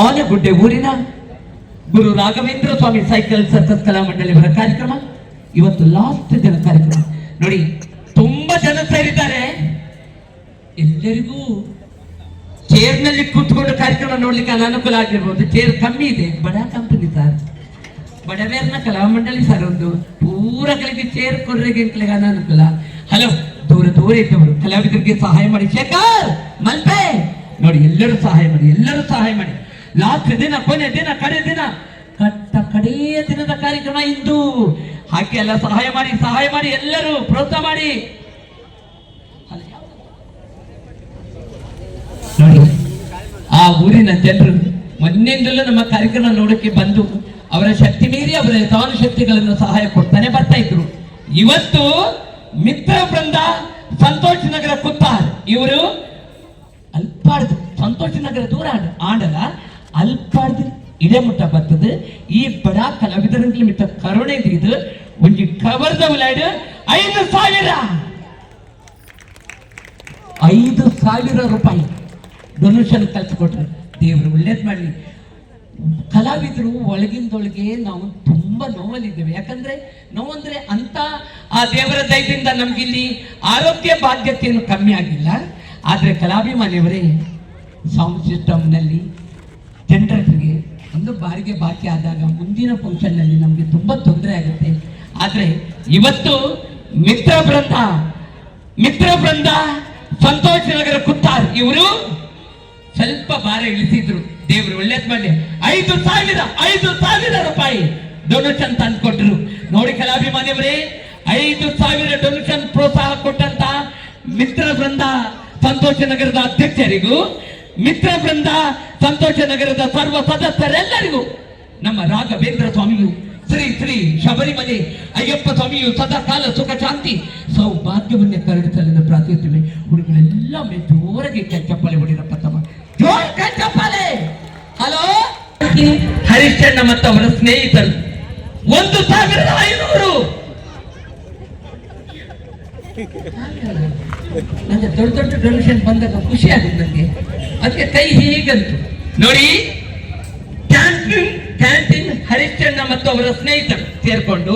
ಆನೆಗುಡ್ಡೆ ಊರಿನ ಗುರು ರಾಘವೇಂದ್ರ ಸ್ವಾಮಿ cycle circus ಕಲಾ ಮಂಡಳಿಯವರ ಕಾರ್ಯಕ್ರಮ ಇವತ್ತು ಲಾಸ್ಟ್ ದಿನ ಕಾರ್ಯಕ್ರಮ ನೋಡಿ. ತುಂಬಾ ಜನ ಸೇರಿದ್ದಾರೆ. ಎಲ್ಲರಿಗೂ ಚೇರ್ನಲ್ಲಿ ಕೂತ್ಕೊಂಡು ಕಾರ್ಯಕ್ರಮ ನೋಡ್ಲಿಕ್ಕೆ ಅನಾನುಕೂಲ ಆಗಿರ್ಬೋದು. ಚೇರ್ ಕಮ್ಮಿ ಇದೆ. ಬಡ ಕಂಪನಿ ಸರ್, ಬಡವೇರ್ನ ಕಲಾ ಮಂಡಳಿ ಸರ್. ಒಂದು ಪೂರಗಳಿಗೆ ಚೇರ್ ಕೊರ್ರೆಗೆ ಅನಾನುಕೂಲ. ಹಲೋ, ದೂರ ದೂರ ಇದ್ದವರು ಕಲಾವಿದರಿಗೆ ಸಹಾಯ ಮಾಡಿ. ಶೇಖರ್ ಮಲ್ಪೆ ನೋಡಿ, ಎಲ್ಲರೂ ಸಹಾಯ ಮಾಡಿ, ಎಲ್ಲರೂ ಸಹಾಯ ಮಾಡಿ. ಲಾಸ್ಟ್ ದಿನ, ಕೊನೆ ದಿನ, ಕಡೆ ದಿನ, ಕಡೆಯ ದಿನದ ಕಾರ್ಯಕ್ರಮ ಇಂದು. ಹಾಗೆ ಎಲ್ಲ ಸಹಾಯ ಮಾಡಿ, ಸಹಾಯ ಮಾಡಿ, ಎಲ್ಲರೂ ಪ್ರೋತ್ಸಾಹ ಮಾಡಿ. ನೋಡಿ, ಆ ಊರಿನ ಜನರು ಮೊನ್ನೆಯಿಂದಲೂ ನಮ್ಮ ಕಾರ್ಯಕ್ರಮ ನೋಡಕ್ಕೆ ಬಂದು ಅವರ ಶಕ್ತಿ ಮೀರಿ ಅವರ ಯಥಾನು ಶಕ್ತಿಗಳನ್ನು ಸಹಾಯ ಕೊಡ್ತಾನೆ ಬರ್ತಾ ಇದ್ರು. ಇವತ್ತು ಮಿತ್ರ ವೃಂದ ಸಂತೋಷ್ ನಗರ ಕುತ್ತಾರ್ ಇವರು ಅಲ್ಪಾಡ್ದು, ಸಂತೋಷ್ ನಗರ ದೂರ ಆಡಲ್ಲ, ಅಲ್ಪಾಡ್ದು ಇಡಮುಟ್ಟ ಬರ್ತದೆ. ಈ ಬಡ ಕಲಾವಿದರ ಮಿತ್ತ ಕರುಣೆ ಇದು ಒಂದು ಕವರ್ದ ಉಲಾಡು 5,000 ರೂಪಾಯಿ ಡೊನೇಷನ್ ಕಲ್ಸಿಕೊಟ್ರು. ದೇವರು ಒಳ್ಳೇದ್ ಮಾಡಲಿ. ಕಲಾವಿದರು ಒಳಗಿಂದೊಳಗೆ ನಾವು ತುಂಬಾ ನೋವಲ್ಲಿದ್ದೇವೆ. ಯಾಕಂದ್ರೆ ನೋವಂದ್ರೆ ಅಂತ ಆ ದೇವರ ದಯದಿಂದ ನಮ್ಗಿಲ್ಲಿ ಆರೋಗ್ಯ ಬಾಧ್ಯತೆಯನ್ನು ಕಮ್ಮಿ ಆಗಿಲ್ಲ. ಆದ್ರೆ ಕಲಾಭಿಮಾನಿಯವರೇ, ಸೌಂಡ್ ಸಿಸ್ಟಮ್ನಲ್ಲಿ ಜನರೇಟರ್ಗೆ ಒಂದು ಬಾರಿಗೆ ಬಾಕಿ ಆದಾಗ ಮುಂದಿನ ಫಂಕ್ಷನ್ ನಲ್ಲಿ ನಮ್ಗೆ ತುಂಬಾ ತೊಂದರೆ ಆಗುತ್ತೆ. ಆದ್ರೆ ಇವತ್ತು ಮಿತ್ರ ಬೃಂದ ಸಂತೋಷ್ ನಗರ ಕುತ್ತಾರ್ ಇವರು ಸ್ವಲ್ಪ ಭಾರ ಇಳಿಸಿದ್ರು. ದೇವರು ಒಳ್ಳೇದ್ ಮಾಡಿ 5,000 ರೂಪಾಯಿ ಡೊನೇಷನ್ ತಂದ್ಕೊಟ್ರು. ನೋಡಿ ಕಲಾಭಿಮಾನಿಯವರೇ, 5,000 ಡೊನೇಷನ್ ಪ್ರೋತ್ಸಾಹ ಕೊಟ್ಟಂತ ಮಿತ್ರ ಬೃಂದ ಸಂತೋಷ ನಗರದ ಅಧ್ಯಕ್ಷರಿಗೂ, ಮಿತ್ರ ಬೃಂದ ಸಂತೋಷ ನಗರದ ಸರ್ವ ಸದಸ್ಯರೆಲ್ಲರಿಗೂ, ನಮ್ಮ ರಾಘವೇಂದ್ರ ಸ್ವಾಮಿಯು, ಶ್ರೀ ಶ್ರೀ ಶಬರಿಮಲೆ ಅಯ್ಯಪ್ಪ ಸ್ವಾಮಿಯು ಸದಾ ಕಾಲ ಸುಖ ಶಾಂತಿ ಸೌಭಾಗ್ಯವನ್ನೇ ಕರುಣಿಸಲು ಪ್ರಾರ್ಥಿಸುತ್ತೇವೆ. ಹುಡುಗರೆಲ್ಲ ಜೋರಾಗಿ ಚಪ್ಪಲೆ ಹೊಡಿರಪ್ಪ ತಮ್ಮ, ಜೋರ್ ಚಪ್ಪಲೆ. ಹಲೋ, ಹರಿಶ್ಚಂದ್ರ ಮತ್ತು ಅವರ ಸ್ನೇಹಿತರು 1,500. ನನಗೆ ದೊಡ್ಡ ದೊಡ್ಡ ಡೊನೇಷನ್ ಬಂದಾಗ ಖುಷಿ ಆಗುತ್ತೆ ನನಗೆ. ಅದಕ್ಕೆ ಕೈ ಹೀಗಂತು ನೋಡಿ. ಕ್ಯಾಂಟೀನ್ ಹರಿಶ್ಚಂದ್ರ ಮತ್ತು ಅವರ ಸ್ನೇಹಿತರು ಸೇರ್ಕೊಂಡು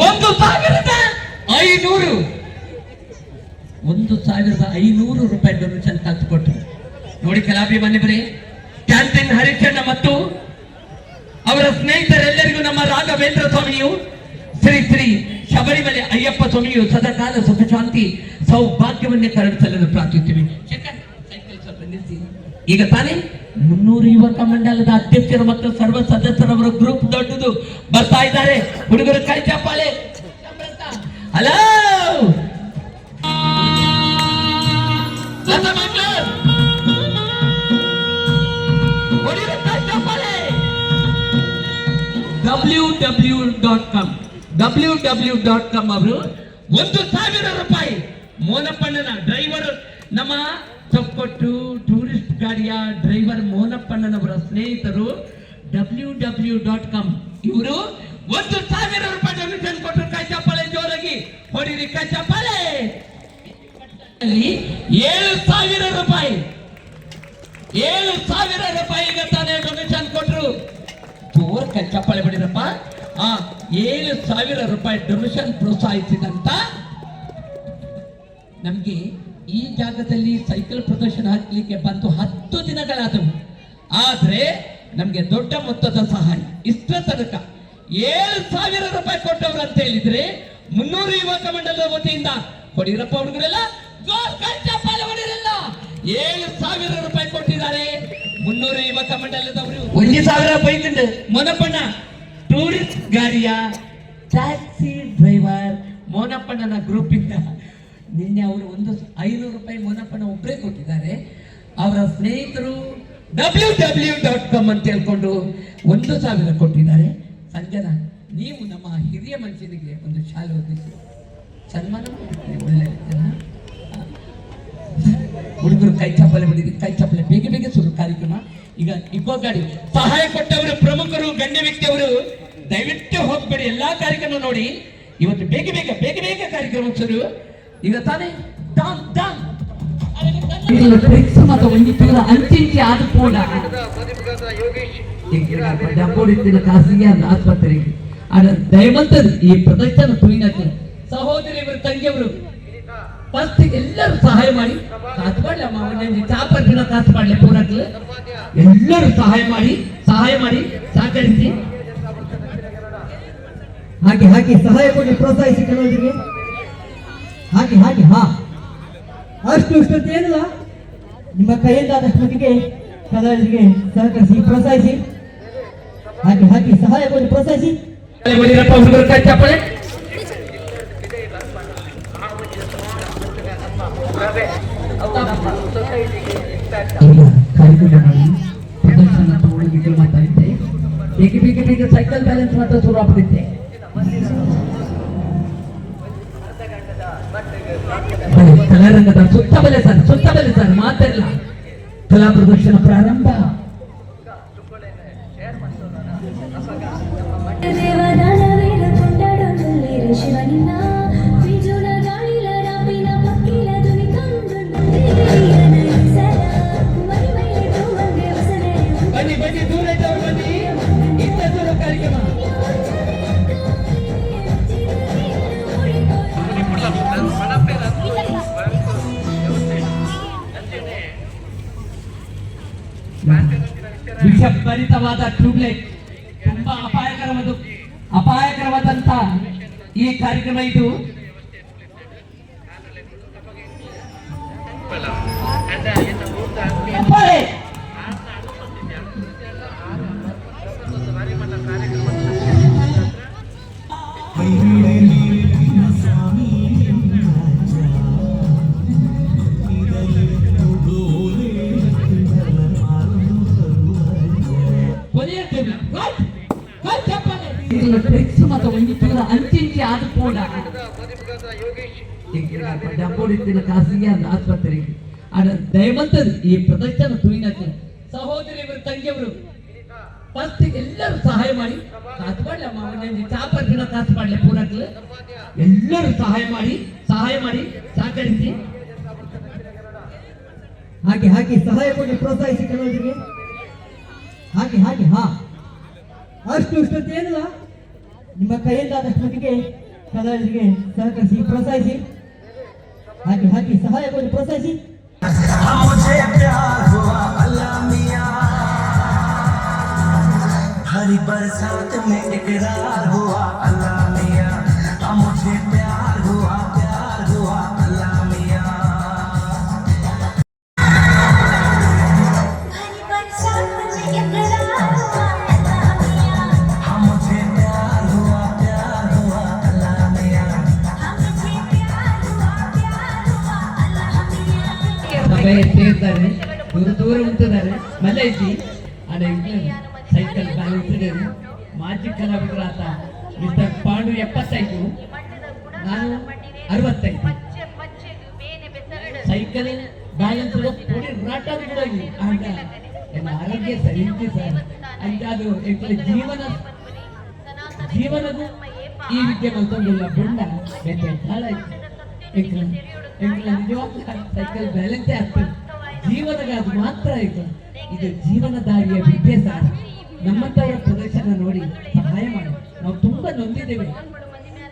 1,500 ರೂಪಾಯಿ ಡೊನೇಷನ್ ಕಲ್ತುಕೊಟ್ರು. ನೋಡಿ ಕಲಾಭಿಮಾನಿಯವರೇ, ಕ್ಯಾಂಟೀನ್ ಹರಿಶ್ಚಂದ್ರ ಮತ್ತು ಅವರ ಸ್ನೇಹಿತರೆಲ್ಲರಿಗೂ ನಮ್ಮ ರಾಘವೇಂದ್ರ ಸ್ವಾಮಿಯು, ಶ್ರೀ ಶ್ರೀ ಶಬರಿಮಲೆ ಅಯ್ಯಪ್ಪ ಸ್ವಾಮಿಯು ಸದಾಕಾಲ ಸುಖ ಶಾಂತಿ ಸೌಭಾಗ್ಯವನ್ನೇ ಕರುಣಿಸಲು ಪ್ರಾರ್ಥಿಸುತ್ತೇವೆ. ಈಗ ತಾನೇ 300 ಯುವಕ ಮಂಡಲದ ಅಧ್ಯಕ್ಷರು ಮತ್ತು ಸರ್ವ ಸದಸ್ಯರವರ ಗ್ರೂಪ್ ದೊಡ್ಡದು ಬರ್ತಾ ಇದ್ದಾರೆ. ಹುಡುಗರು ಕೈ ಚಪ್ಪಾಳೆ. ಹಲೋ, www.com ಅವರು 1,000 ರೂಪಾಯಿ ಮೋನಪ್ಪಣ್ಣನ ಡ್ರೈವರ್, ನಮ್ಮ ಚೊಕ್ಕೊಟ್ಟು ಟೂರಿಸ್ಟ್ ಗಾಡಿಯ ಡ್ರೈವರ್ ಮೋನಪ್ಪಣ್ಣನವರ ಸ್ನೇಹಿತರು www.com ಇವರು 1,000 ರೂಪಾಯಿ ಡೊನೇಷನ್ ಕೊಟ್ಟರು. ಕೈ ಚಪ್ಪಾಳೆ ಜೋರಾಗಿ ಹೊಡಿರಿ, ಕೈ ಚಪ್ಪಾಳೆ. 7,000 ರೂಪಾಯಿ ಈಗ ತಾನೇ ಡೊನೇಷನ್ ಕೊಟ್ಟರು. ಜೋರ್ ಕೈ ಚಪ್ಪಾಳೆ ಹೊಡಿರಪ್ಪ. 7,000 ರೂಪಾಯಿ ಡೊನೇಷನ್ ಪ್ರೋತ್ಸಾಹಿಸಿದಂತ ನಮ್ಗೆ ಈ ಜಾಗದಲ್ಲಿ ಸೈಕಲ್ ಪ್ರದರ್ಶನ ಹಾಕ್ಲಿಕ್ಕೆ ಬಂದು 10 ದಿನಗಳಾದವು. ಆದ್ರೆ ನಮ್ಗೆ ದೊಡ್ಡ ಮೊತ್ತದ ಸಹಾಯ ಇಷ್ಟ ತನಕ 7,000 ರೂಪಾಯಿ ಕೊಟ್ಟವ್ರು ಅಂತ ಹೇಳಿದ್ರೆ 300 ಯುವಕ ಮಂಡಲದ ವತಿಯಿಂದ ಹೊಡಿರಪ್ಪ ಹುಡುಗರೆಲ್ಲ, 7,000 ರೂಪಾಯಿ ಕೊಟ್ಟಿದ್ದಾರೆ 300 ಯುವಕ ಮಂಡಲದವರು. 1,000 ಬೈತಿಂದ ಮೋನಪ್ಪಣ್ಣ ಟೂರಿಸ್ಟ್ ಗಾಡಿಯ ಟ್ಯಾಕ್ಸಿ ಡ್ರೈವರ್ ಮೋನಪ್ಪಣ್ಣನ ಗ್ರೂಪ್ ಇಂದ ನಿನ್ನೆ ಅವರು 500 ರೂಪಾಯಿ ಮೋನಪ್ಪನ ಒಬ್ಬರೇ ಕೊಟ್ಟಿದ್ದಾರೆ. ಅವರ ಸ್ನೇಹಿತರು www.com ಅಂತ ಹೇಳ್ಕೊಂಡು 1,000 ಕೊಟ್ಟಿದ್ದಾರೆ. ಸಂಜನಾ, ನೀವು ನಮ್ಮ ಹಿರಿಯ ಮನುಷ್ಯನಿಗೆ ಒಂದು ಶಾಲೆ ಓದಿಸಿ ಸನ್ಮಾನ ಒಳ್ಳೆ ಹುಡುಗರು ಕೈ ಚಪ್ಪಲೆ ಬಿಡಿರಿ, ಕೈ ಚಪ್ಪಲೆ ಬೇಗ ಬೇಗ ಶುರು ಕಾರ್ಯಕ್ರಮ. ಈಗ ಇಕೋ ಗಾಡಿ ಸಹಾಯ ಕೊಟ್ಟವರು ಪ್ರಮುಖರು, ಗಣ್ಯ ವ್ಯಕ್ತಿಯವರು, ದಯವಿಟ್ಟು ಹೋಗ್ಬೇಡಿ, ಎಲ್ಲಾ ಕಾರ್ಯಕ್ರಮ ನೋಡಿ. ಇವತ್ತು ಬೇಗ ಬೇಗ ಬೇಗ ಬೇಗ ಕಾರ್ಯಕ್ರಮ ಶುರು. ಈಗ ತಾನೇ ಮತ್ತು ಒಂದು ಅಂಚಿಂಚೆ ಆದ ಕೂಡ ಡಂಬೋಡಿತ್ತಿನ ಖಾಸಗಿ ಆಸ್ಪತ್ರೆಗೆ ದಯವಂತರು ಈ ಪ್ರದರ್ಶನ ತುಳಿನಕ್ಕೆ ಸಹೋದರಿಯವರು ತಂಗಿಯವರು ಫಸ್ಟ್ ಎಲ್ಲರೂ ಸಹಾಯ ಮಾಡಿ ಕಾಸು ಮಾಡ್ಲಿ ಅಮ್ಮ ಚಾಪರ್ಜಿನ ಕಾಸು ಮಾಡ್ಲಿ ಪೂರಕ್ಕೆ ಎಲ್ಲರೂ ಸಹಾಯ ಮಾಡಿ ಸಹಕರಿಸಿ ಹಾಗೆ ಸಹಾಯ ಕೊಡಿ ಪ್ರೋತ್ಸಾಹಿಸಿ ಕೆಲವರಿಗೆ ಹಾಗೆ ಹಾ ಅಷ್ಟು ಏನಿಲ್ಲ ನಿಮ್ಮ ಕೈಯಿಂದಾದಷ್ಟು ಮಟ್ಟಿಗೆ ಕಲಾವಿದರಿಗೆ ಸಹಕರಿಸಿ ಪ್ರೋತ್ಸಾಹಿಸಿ ಹಾಗೆ ಸಹಾಯ ಕೊಡಿ ಪ್ರೋತ್ಸಾಹಿಸಿ ಚಪ್ಪಳೆ ಕಾರ್ಯಕ್ರಮದಲ್ಲಿ ಪ್ರದರ್ಶನ ತಗೊಳ್ಳಿಕ್ಕೆ ಮಾತಾಡಿದ್ದೆ ಬೇಗ ಸೈಕಲ್ ಬ್ಯಾಲೆನ್ಸ್ ಮಾತ್ರ ಶುರು ಆಗ್ಬಿಡುತ್ತೆ ಕಲಾರಂಗದ ಸುತ್ತ ಬಲೆ ಸರ್ ಮಾತೆಲ್ಲ ಕಲಾ ಪ್ರದರ್ಶನ ಪ್ರಾರಂಭ ಬನ್ನಿ ದೂರ ಇದ್ದವ್ರು ಬನ್ನಿ ಇಂಥ ದೂರ ಕಾರ್ಯಕ್ರಮ ವಿಷಭರಿತವಾದ ಟ್ಯೂಬ್ಲೈಟ್ ತುಂಬಾ ಅಪಾಯಕರವಾದಂತ ಈ ಕಾರ್ಯಕ್ರಮ ಇದು ಅಂಚಿಂಚಿ ಆದ ಕೂಡ ಡಂಬೋಡಿತ್ತಿನ ಖಾಸಗಿ ಆಸ್ಪತ್ರೆಗೆ ದಯವಂತರು ಈ ಪ್ರದರ್ಶನ ತುಳಿನಕ್ಕೆ ಸಹೋದರಿಯವರು ತಂಗಿಯವರು ಫಸ್ಟ್ ಎಲ್ಲರೂ ಸಹಾಯ ಮಾಡಿ ಕಾಸು ಮಾಡ್ಲಿ ಅಮ್ಮ ಚಾಪರ್ಜಿನ ಕಾಸು ಮಾಡ್ಲಿ ಪೂರಕ್ಕೆ ಎಲ್ಲರೂ ಸಹಾಯ ಮಾಡಿ ಸಹಕರಿಸಿ ಹಾಗೆ ಸಹಾಯ ಕೊಡಿ ಪ್ರೋತ್ಸಾಹಿಸಿ ಕೆಲವರಿಗೆ ಹಾಗೆ ಹಾ ಅಷ್ಟು ಏನಿಲ್ಲ ನಿಮ್ಮ ಕೈಯಿಂದಾದಷ್ಟು ಮಟ್ಟಿಗೆ ಕಲಾವಿದರಿಗೆ ಸಹಕರಿಸಿ ಪ್ರೋತ್ಸಾಹಿಸಿ ಹಾಗೆ ಸಹಾಯ ಕೊಡಿ ಪ್ರೋತ್ಸಾಹಿಸಿ हरी बरसात में इकरार हुआ अल्लाह मियां मुझे प्यार हुआ अल्लाह मियां हरी बरसात में इकरार हुआ अल्लाह मियां मुझे प्यार हुआ अल्लाह मियां मुझे प्यार हुआ अल्लाह मियां ಸೇರ್ತಾರೆ ದೂರ ಉಂಟಿದ್ದಾರೆ ಮಳೆ ಐತಿ ಸೈಕಲ್ ಬ್ಯಾಲೆನ್ಸ್ ಮಾಜಿ ಕಲಾವಿದರಾದ ಮಿಸ್ಟರ್ ಪಾಂಡು 75 ನಾನು 65 ಸೈಕಲ್ ಬ್ಯಾಲೆನ್ಸ್ ಪುಡಿ ರಾಟದ ಕೂಡ ಆಗ ನನ್ನ ಆರೋಗ್ಯ ಸರಿ ಸರ್ ಅಂತ ಅದು ಜೀವನದ ಈ ವಿದ್ಯೆ ಮಲ್ತೊಂದಿಲ್ಲ ಬುಂಡ ಬೆಟ್ಟೆ ಹಾಳಾಯ್ತು ಸೈಕಲ್ ಬ್ಯಾಲೆನ್ಸೇ ಆಗ್ತದೆ ಜೀವನದ ಅದು ಮಾತ್ರ ಆಯ್ತು ಇದು ಜೀವನದಾರಿಯ ವಿದ್ಯೆ ಸರ್ ನಮ್ಮಂತವರ ಪ್ರದರ್ಶನ ನೋಡಿ ಸಹಾಯ ಮಾಡಿ ನಾವು ತುಂಬಾ ನೊಂದಿದ್ದೇವೆ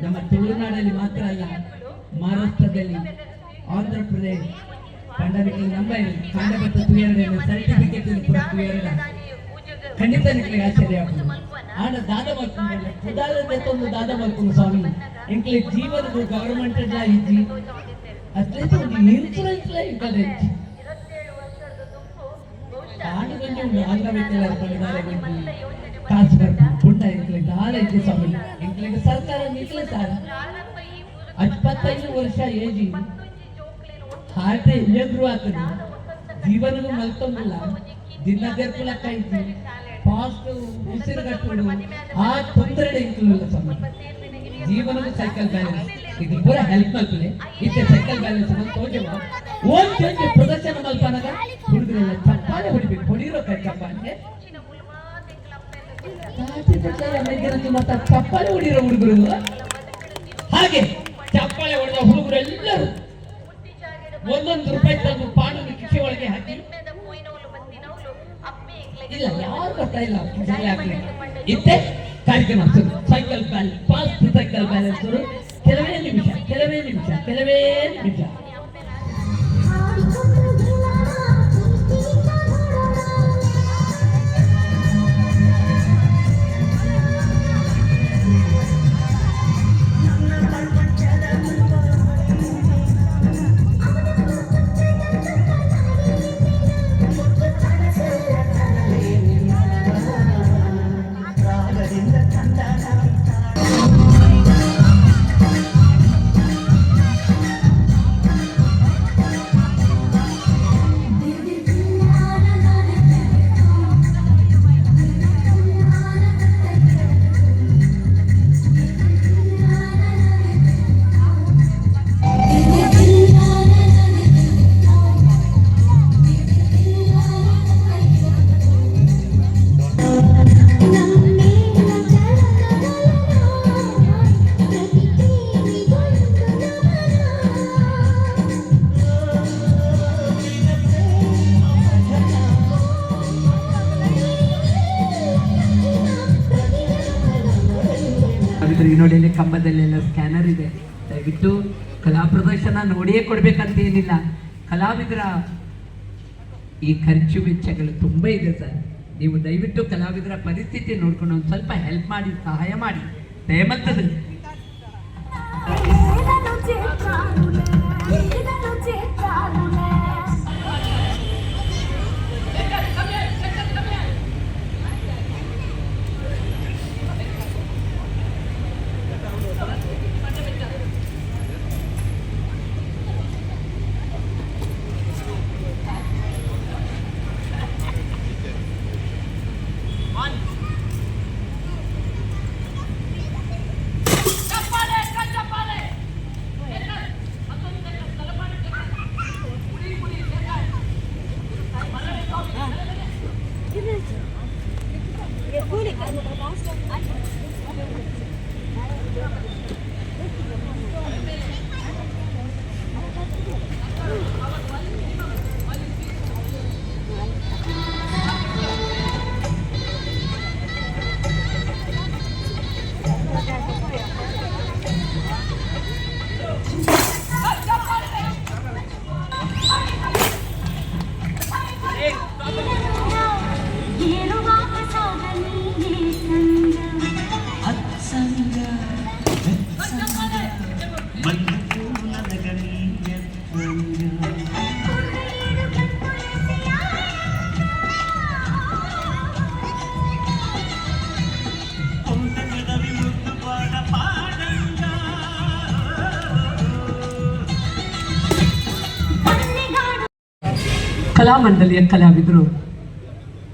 ನಮ್ಮ ತುಳುನಾಡಲ್ಲಿ ಮಾತ್ರ ಅಲ್ಲ ಮಹಾರಾಷ್ಟ್ರದಲ್ಲಿ ಆಂಧ್ರ ಪ್ರದೇಶ ಪಂಡವಿಕಲ್ ನಂಬರ್ ಕಾಂಡಬತ್ತ ತುಯರಡ ಸರ್ಟಿಫಿಕೇಟ್ ತುಯರಡ ಖಂಡಿತ ನಿಮಗೆ ಆಶ್ಚರ್ಯ ಆಗ್ತದೆ ಆಡ ದಾದ ಮಾಡ್ಕೊಂಡು ಉದಾಹರಣೆ ದಾದ ಮಾಡ್ಕೊಂಡು ಸ್ವಾಮಿ ಎಂಕ್ಲೆ ಜೀವನದ ಗವರ್ಮೆಂಟ್ ಇಜ್ಜಿ ಅಟ್ಲೀಸ್ಟ್ ಒಂದು ಇನ್ಶೂರೆನ್ಸ್ ಇಂಕಲ್ ಕಾಸು ಬರ್ತೀನಿ ಪುಟ್ಟ ಎಂಕ್ಲಿಗೆ ಆರೈಕೆ ಸ್ವಾಮಿ ಎಂಕ್ಲಿಗೆ ಸರ್ಕಾರ ನಿಕ್ಲೆ ಸರ್ 25 ವರ್ಷ ಏಜಿ ಹಾರ್ಟ್ ಇಲ್ಲದ್ರು ಆಗ್ತದೆ ಜೀವನಗೂ ಮಲ್ತೊಂದಿಲ್ಲ ದಿನ ದೇರ್ಪುಲಕ್ಕ ಐತಿ ಫಾಸ್ಟ್ ಉಸಿರುಗಟ್ಟುಗಳು ಆ ತೊಂದರೆ ಎಂಕ್ಲಿಲ್ಲ ಸ್ವಾಮಿ ಜೀವನದ ಸೈಕಲ್ ಬ್ಯಾಲೆನ್ಸ್ ಇದು ಪೂರ ಹೆಲ್ಪ್ ಮಲ್ಪಲೆ ಇತ್ತೆ ಸೈಕಲ್ ಬ್ಯಾಲೆನ್ಸ್ ಅಂತ ತೋಜವ ಓನ್ ಚೇಂಜ್ ಪ್ರದರ್ಶನ ಮಲ್ಪನಾಗ ಹುಡುಗರೆಲ್ಲ ಚಪ್ಪಾಳೆ ಹೊಡಿಬೇಕು ಹೊಡಿರೋ ಕೈ ಚಪ್ಪಾಳೆ ಚಪ್ಪಾಳೆ ಹೊಡಿರೋ ಹುಡುಗರು ಹಾಗೆ ಚಪ್ಪಾಳೆ ಹೊಡೆದ ಹುಡುಗರು ಎಲ್ಲರೂ ₹1 ತಂದು ಪಾಂಡು ಕಿಸೆ ಒಳಗೆ ಹಾಕಿ ಇಲ್ಲ ಯಾರು ಬರ್ತಾ ಇಲ್ಲ ಜಗಳ ಹಾಕ್ಲಿಕ್ಕೆ. ಇತ್ತೆ ಕಾರ್ಯಕ್ರಮ cycle balance, fast cycle balance ಕೆಲವೇ ನಿಮಿಷ. ನೋಡಿ ಇಲ್ಲಿ ಕಂಬದಲ್ಲೆಲ್ಲ ಸ್ಕ್ಯಾನರ್ ಇದೆ. ದಯವಿಟ್ಟು ಕಲಾ ಪ್ರದರ್ಶನ ನೋಡಿಯೇ ಕೊಡ್ಬೇಕಂತ ಏನಿಲ್ಲ. ಕಲಾವಿದರ ಈ ಖರ್ಚು ವೆಚ್ಚಗಳು ತುಂಬಾ ಇದೆ ಸರ್. ನೀವು ದಯವಿಟ್ಟು ಕಲಾವಿದರ ಪರಿಸ್ಥಿತಿ ನೋಡ್ಕೊಂಡು ಒಂದು ಸ್ವಲ್ಪ ಹೆಲ್ಪ್ ಮಾಡಿ, ಸಹಾಯ ಮಾಡಿ ದಯಮತ್ತದು. ಕಲಾಮಂಡಲಿಯ ಕಲಾವಿದರು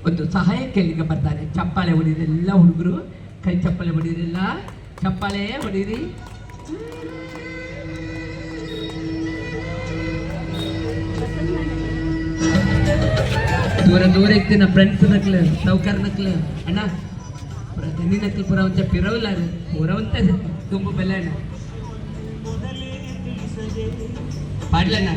ಒಂದು ಸಹಾಯ ಕೇಳಿಗೆ ಬರ್ತಾರೆ. ಚಪ್ಪಾಳೆ ಹೊಡೀರೆಲ್ಲ ಹುಡುಗರು, ಕೈ ಚಪ್ಪಾಳೆ ಹೊಡೀರೆಲ್ಲ, ಚಪ್ಪಾಳೆ ಹೊಡೀರಿ. ದೂರ ಇರ್ತೀನಿ ಫ್ರೆಂಡ್ಸ್ ನಕ್ಲು ಸೌಕರ್ ನಕ್ಲು ಅಣ್ಣ ಪ್ರತಿನಿ ನಕ್ಲು ಪುರ ಒಂಚ ಪಿರವಲ್ಲಾರು ಪೂರ ಒಂತ ತುಂಬ ಬೆಲ್ಲ ಅಣ್ಣ ಪಾಡ್ಲಣ್ಣ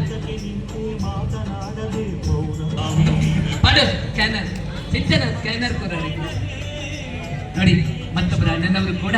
ಪಾಡು ಸ್ಕ್ಯಾನರ್ ಸಿಂಚನ ಸ್ಕ್ಯಾನರ್ ಕೊರ ನೋಡಿ ಮತ್ತೊಬ್ಬರ ಅಣ್ಣನವರು ಕೂಡ